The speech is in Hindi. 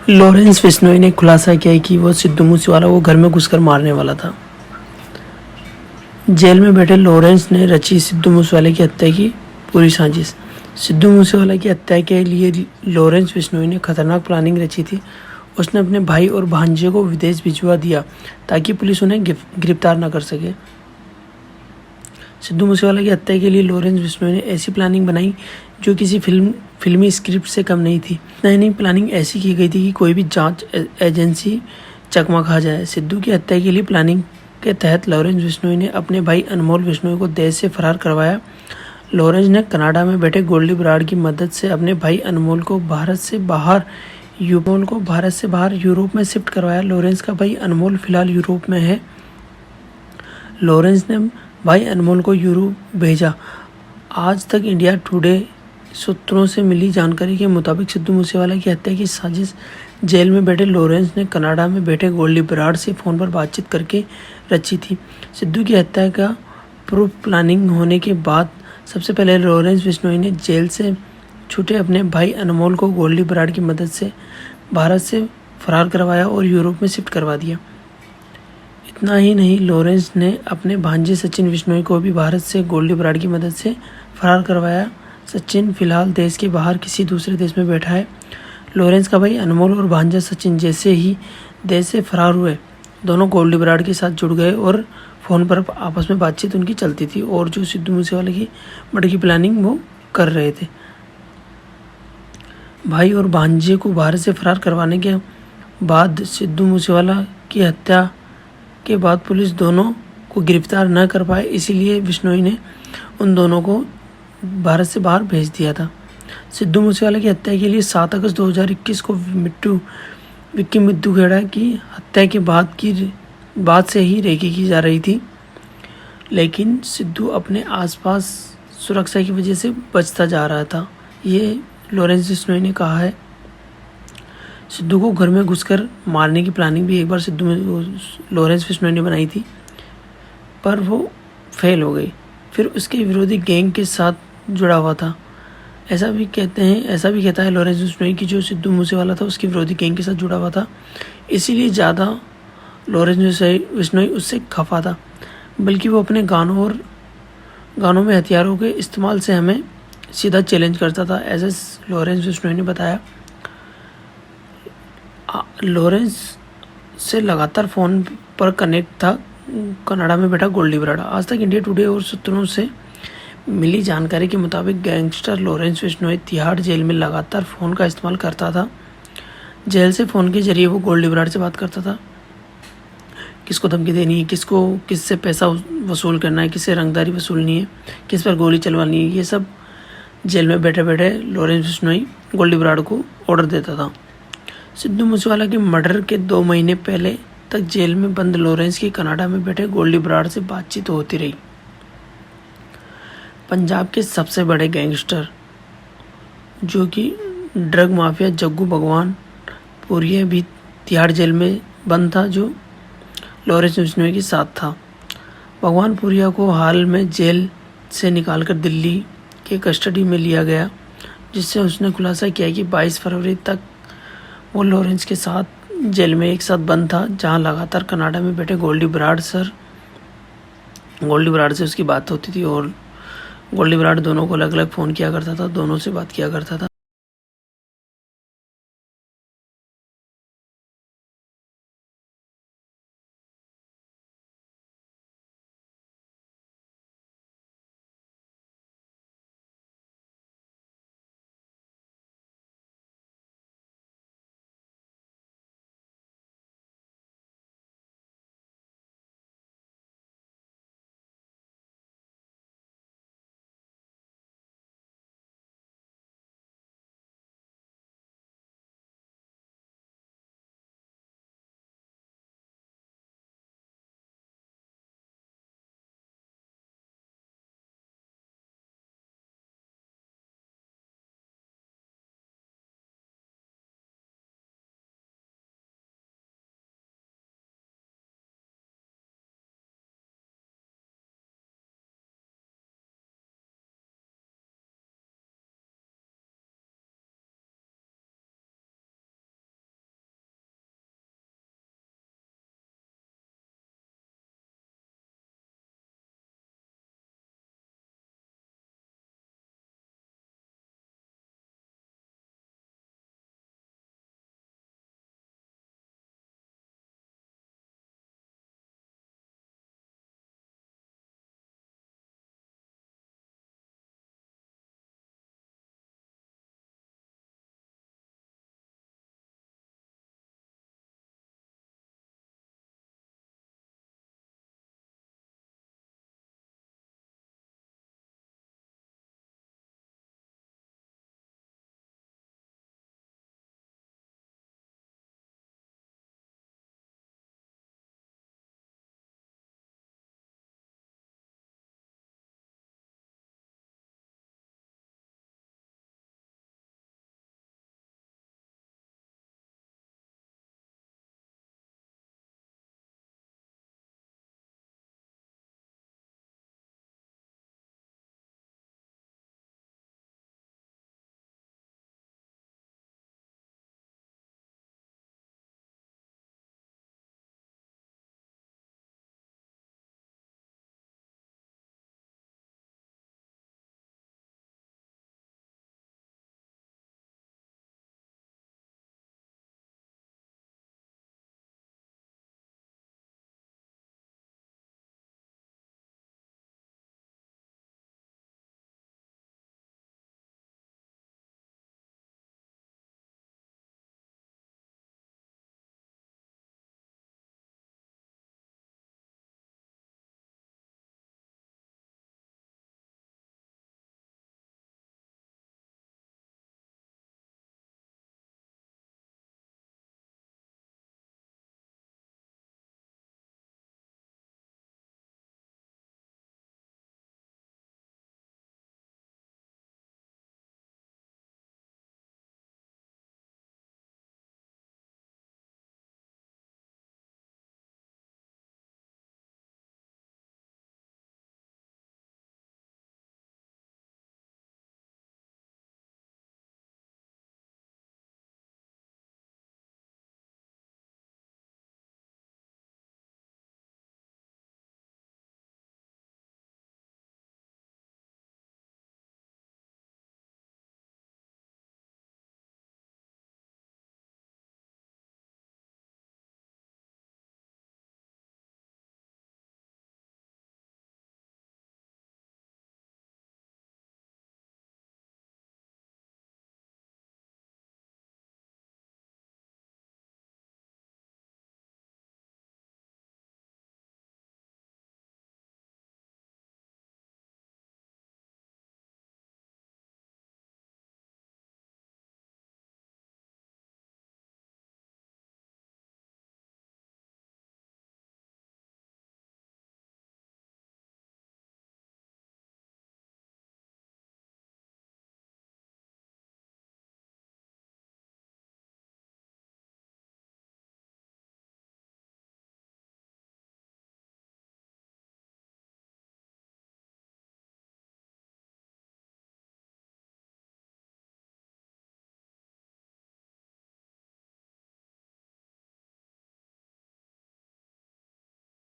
लॉरेंस बिश्नोई ने खुलासा किया कि वो सिद्धू मूसेवाला को घर में घुसकर मारने वाला था। जेल में बैठे लॉरेंस ने रची सिद्धू मूसेवाला की हत्या की पूरी साजिश। सिद्धू मूसेवाला की हत्या के लिए लॉरेंस बिश्नोई ने खतरनाक प्लानिंग रची थी। उसने अपने भाई और भांजे को विदेश भिजवा दिया ताकि पुलिस उन्हें गिरफ्तार न कर सके। सिद्धू मूसेवाला की हत्या के लिए लॉरेंस बिश्नोई ने ऐसी प्लानिंग बनाई जो किसी फिल्मी स्क्रिप्ट से कम नहीं थी। इतना ही नहीं, प्लानिंग ऐसी की गई थी कि कोई भी जांच एजेंसी चकमा खा जाए। सिद्धू की हत्या के लिए प्लानिंग के तहत लॉरेंस बिश्नोई ने अपने भाई अनमोल बिश्नोई को देश से फरार करवाया। लॉरेंस ने कनाडा में बैठे गोल्डी बराड़ की मदद से अपने भाई अनमोल को भारत से बाहर यूरोप में शिफ्ट करवाया। लॉरेंस का भाई अनमोल फिलहाल यूरोप में है। लॉरेंस ने भाई अनमोल को यूरोप भेजा। आज तक इंडिया टुडे सूत्रों से मिली जानकारी के मुताबिक सिद्धू मूसेवाला की हत्या की साजिश जेल में बैठे लॉरेंस ने कनाडा में बैठे गोल्डी बराड़ से फ़ोन पर बातचीत करके रची थी। सिद्धू की हत्या का प्रूफ प्लानिंग होने के बाद सबसे पहले लॉरेंस बिश्नोई ने जेल से छूटे अपने भाई अनमोल को गोल्डी बराड़ की मदद से भारत से फरार करवाया और यूरोप में शिफ्ट करवा दिया। इतना ही नहीं, लॉरेंस ने अपने भांजे सचिन बिश्नोई को भी भारत से गोल्डी बराड़ की मदद से फरार करवाया। सचिन फिलहाल देश के बाहर किसी दूसरे देश में बैठा है। लॉरेंस का भाई अनमोल और भांजा सचिन जैसे ही देश से फरार हुए, दोनों गोल्डी बराड़ के साथ जुड़ गए और फ़ोन पर आपस में बातचीत उनकी चलती थी और जो सिद्धू मूसेवाला की मर्डर की प्लानिंग वो कर रहे थे। भाई और भांजे को भारत से फरार करवाने के बाद सिद्धू मूसेवाला की हत्या के बाद पुलिस दोनों को गिरफ्तार न कर पाए, इसीलिए बिश्नोई ने उन दोनों को भारत से बाहर भेज दिया था। सिद्धू मूसेवाला की हत्या के लिए 7 अगस्त 2021 को विक्की मुत्तुखेड़ा की हत्या के बाद से ही रेकी की जा रही थी, लेकिन सिद्धू अपने आसपास सुरक्षा की वजह से बचता जा रहा था। ये लॉरेंस बिश्नोई ने कहा है। सिद्धू को घर में घुसकर मारने की प्लानिंग भी एक बार लॉरेंस बिश्नोई ने बनाई थी, पर वो फेल हो गई। फिर उसके विरोधी गैंग के साथ जुड़ा हुआ था। ऐसा भी कहता है लॉरेंस बिश्नोई की जो सिद्धू मूसेवाला था उसके विरोधी गैंग के साथ जुड़ा हुआ था, इसीलिए ज़्यादा लॉरेंस बिश्नोई उससे खफा था। बल्कि वो अपने गानों में हथियारों के इस्तेमाल से हमें सीधा चैलेंज करता था, ऐसे लॉरेंस बिश्नोई ने बताया। लॉरेंस से लगातार फ़ोन पर कनेक्ट था कनाडा में बैठा गोल्डी बराड़। आज तक इंडिया टुडे और सूत्रों से मिली जानकारी के मुताबिक gangster Lawrence Bishnoi Tihar jail में लगातार फ़ोन का इस्तेमाल करता था। जेल से फ़ोन के जरिए वो गोल्डी बराड़ से बात करता था, किसको धमकी देनी है, किससे पैसा वसूल करना है, किससे रंगदारी वसूलनी है, किस पर गोली चलवानी है, ये सब जेल में बैठे बैठे लॉरेंस बिश्नोई गोल्डी बराड़ को ऑर्डर देता था। सिद्धू मूसेवाला के मर्डर के 2 महीने पहले तक जेल में बंद लॉरेंस की कनाडा में बैठे गोल्डी बराड़ से बातचीत होती रही। पंजाब के सबसे बड़े गैंगस्टर जो कि ड्रग माफिया जग्गू भगवान पुरिया भी तिहाड़ जेल में बंद था, जो लॉरेंस बिश्नोई के साथ था। भगवान पुरिया को हाल में जेल से निकालकर दिल्ली के कस्टडी में लिया गया, जिससे उसने खुलासा किया कि 22 फरवरी तक वो लॉरेंस के साथ जेल में एक साथ बंद था, जहां लगातार कनाडा में बैठे गोल्डी बराड़ से उसकी बात होती थी और गोल्डी बराड़ दोनों को अलग अलग फ़ोन किया करता था, दोनों से बात किया करता था।